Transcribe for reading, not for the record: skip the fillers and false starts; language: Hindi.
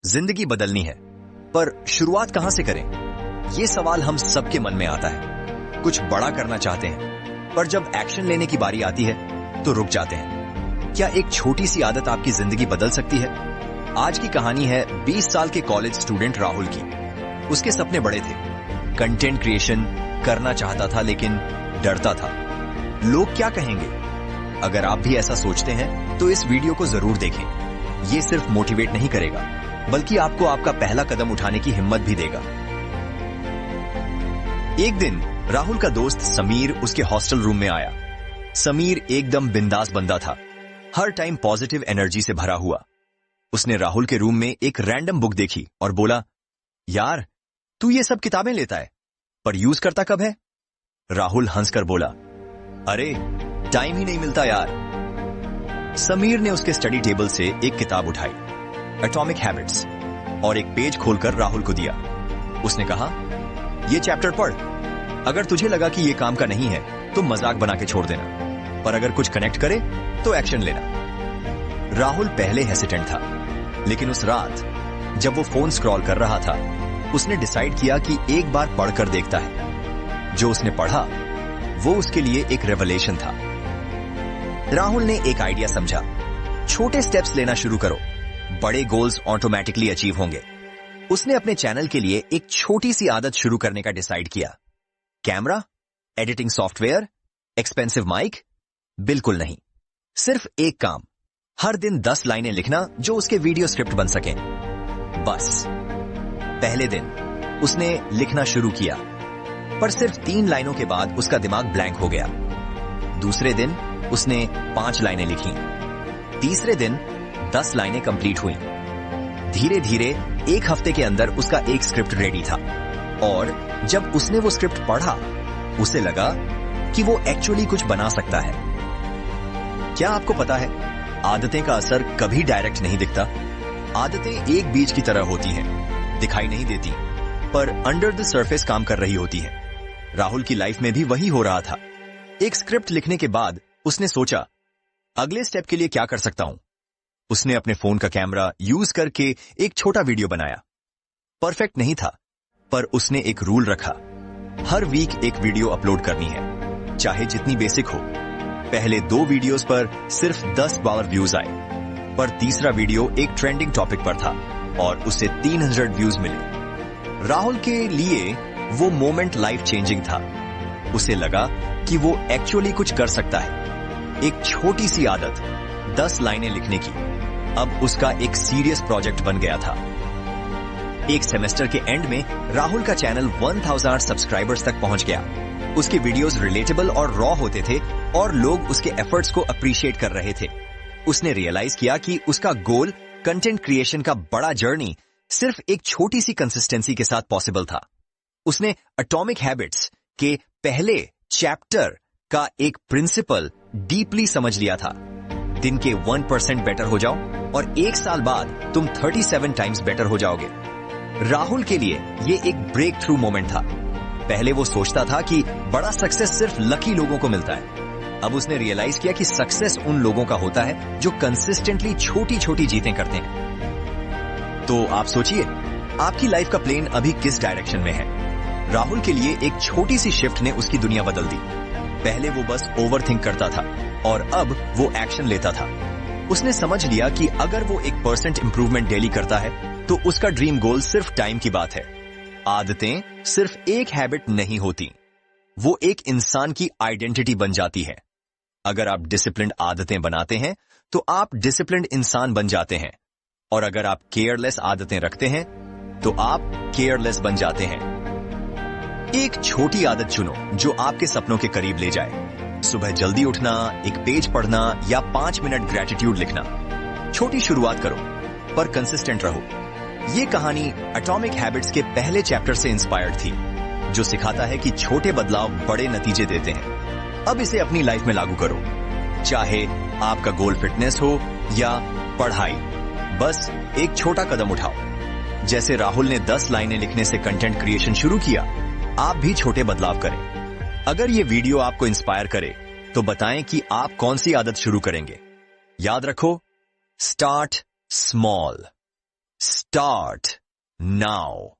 जिंदगी बदलनी है, पर शुरुआत कहां से करें? ये सवाल हम सबके मन में आता है। कुछ बड़ा करना चाहते हैं, पर जब एक्शन लेने की बारी आती है तो रुक जाते हैं। क्या एक छोटी सी आदत आपकी जिंदगी बदल सकती है? आज की कहानी है 20 साल के कॉलेज स्टूडेंट राहुल की। उसके सपने बड़े थे, कंटेंट क्रिएशन करना चाहता था, लेकिन डरता था लोग क्या कहेंगे। अगर आप भी ऐसा सोचते हैं तो इस वीडियो को जरूर देखें। ये सिर्फ मोटिवेट नहीं करेगा, बल्कि आपको आपका पहला कदम उठाने की हिम्मत भी देगा। एक दिन राहुल का दोस्त समीर उसके हॉस्टल रूम में आया। समीर एकदम बिंदास बंदा था, हर टाइम पॉजिटिव एनर्जी से भरा हुआ। उसने राहुल के रूम में एक रैंडम बुक देखी और बोला, यार तू ये सब किताबें लेता है, पर यूज करता कब है? राहुल हंसकर बोला, अरे टाइम ही नहीं मिलता यार। समीर ने उसके स्टडी टेबल से एक किताब उठाई, एटॉमिक हैबिट्स, और एक पेज खोलकर राहुल को दिया। उसने कहा, ये चैप्टर पढ़। अगर तुझे लगा कि ये काम का नहीं है तो मजाक बना के छोड़ देना, पर अगर कुछ कनेक्ट करे तो एक्शन लेना। राहुल पहले हेसिटेंट था, लेकिन उस रात जब वो फोन स्क्रॉल कर रहा था, उसने डिसाइड किया कि एक बार पढ़कर देखता है। जो उसने पढ़ा वो उसके लिए एक रेवलेशन था। राहुल ने एक आइडिया समझा, छोटे स्टेप्स लेना शुरू करो, बड़े गोल्स ऑटोमेटिकली अचीव होंगे। उसने अपने चैनल के लिए एक छोटी सी आदत शुरू करने का डिसाइड किया। Camera, editing software, expensive mic? बिल्कुल नहीं। सिर्फ एक काम, हर दिन 10 लाइनें लिखना जो उसके वीडियो स्क्रिप्ट बन सकें। बस। पहले दिन उसने लिखना शुरू किया, पर सिर्फ 3 लाइनों के बाद उसका दिमाग ब्लैंक हो गया। दूसरे दिन उसने 5 लाइनें लिखी। तीसरे दिन 10 लाइनें कंप्लीट हुई। धीरे धीरे एक हफ्ते के अंदर उसका एक स्क्रिप्ट रेडी था, और जब उसने वो स्क्रिप्ट पढ़ा, उसे लगा कि वो एक्चुअली कुछ बना सकता है। क्या आपको पता है, आदतें का असर कभी डायरेक्ट नहीं दिखता। आदतें एक बीज की तरह होती हैं, दिखाई नहीं देती, पर अंडर द सरफेस काम कर रही होती है। राहुल की लाइफ में भी वही हो रहा था। एक स्क्रिप्ट लिखने के बाद उसने सोचा, अगले स्टेप के लिए क्या कर सकता हूं। उसने अपने फोन का कैमरा यूज करके एक छोटा वीडियो बनाया। परफेक्ट नहीं था, पर उसने एक रूल रखा, हर वीक एक वीडियो अपलोड करनी है, चाहे जितनी बेसिक हो। पहले 2 वीडियोस पर सिर्फ 10 बार व्यूज आए, पर तीसरा वीडियो एक ट्रेंडिंग टॉपिक पर था और उसे 300 व्यूज मिले। राहुल के लिए वो मोमेंट लाइफ चेंजिंग था। उसे लगा कि वो एक्चुअली कुछ कर सकता है। एक छोटी सी आदत, 10 लाइनें लिखने की, अब उसका एक सीरियस प्रोजेक्ट बन गया था। एक सेमेस्टर के एंड में राहुल का चैनल 1000 सब्सक्राइबर्स तक पहुंच गया। उसके वीडियोस रिलेटेबल और रॉ होते थे, और लोग उसके एफर्ट्स को अप्रिशिएट कर रहे थे। उसने रियलाइज किया कि उसका गोल, कंटेंट क्रिएशन का बड़ा जर्नी, सिर्फ एक छोटी सी कंसिस्टेंसी के साथ पॉसिबल था। उसने एटॉमिक हैबिट्स के पहले चैप्टर का एक प्रिंसिपल डीपली समझ लिया था। दिन के 1% बेटर हो जाओ और 1 साल बाद तुम 37 टाइम्स बेटर हो जाओगे। राहुल के लिए ये एक ब्रेक थ्रू मोमेंट था। पहले वो सोचता था कि बड़ा सक्सेस सिर्फ लकी लोगों को मिलता है। अब उसने रियलाइज किया कि सक्सेस उन लोगों का होता है जो कंसिस्टेंटली छोटी छोटी जीतें करते हैं। तो आप सोचिए, आपकी लाइफ का प्लेन अभी किस डायरेक्शन में है? राहुल के लिए एक छोटी सी शिफ्ट ने उसकी दुनिया बदल दी। पहले वो बस ओवरथिंक करता था, और अब वो एक्शन लेता था। उसने समझ लिया कि अगर वो 1% इंप्रूवमेंट डेली करता है तो उसका ड्रीम गोल सिर्फ टाइम की बात है। आदतें सिर्फ एक हैबिट नहीं होती, वो एक इंसान की आइडेंटिटी बन जाती है। अगर आप डिसिप्लिन्ड आदतें बनाते हैं तो आप डिसिप्लिन्ड इंसान बन जाते हैं, और अगर आप केयरलेस आदतें रखते हैं तो आप केयरलेस बन जाते हैं। एक छोटी आदत चुनो जो आपके सपनों के करीब ले जाए। सुबह जल्दी उठना, एक पेज पढ़ना, या 5 मिनट ग्रेटिट्यूड लिखना। छोटी शुरुआत करो, पर कंसिस्टेंट रहो। ये कहानी एटॉमिक हैबिट्स के पहले चैप्टर से इंस्पायर्ड थी, जो सिखाता है कि छोटे बदलाव बड़े नतीजे देते हैं। अब इसे अपनी लाइफ में लागू करो, चाहे आपका गोल फिटनेस हो या पढ़ाई। बस एक छोटा कदम उठाओ। जैसे राहुल ने 10 लाइनें लिखने से कंटेंट क्रिएशन शुरू किया, आप भी छोटे बदलाव करें। अगर ये वीडियो आपको इंस्पायर करे तो बताएं कि आप कौन सी आदत शुरू करेंगे। याद रखो, स्टार्ट स्मॉल। Start now.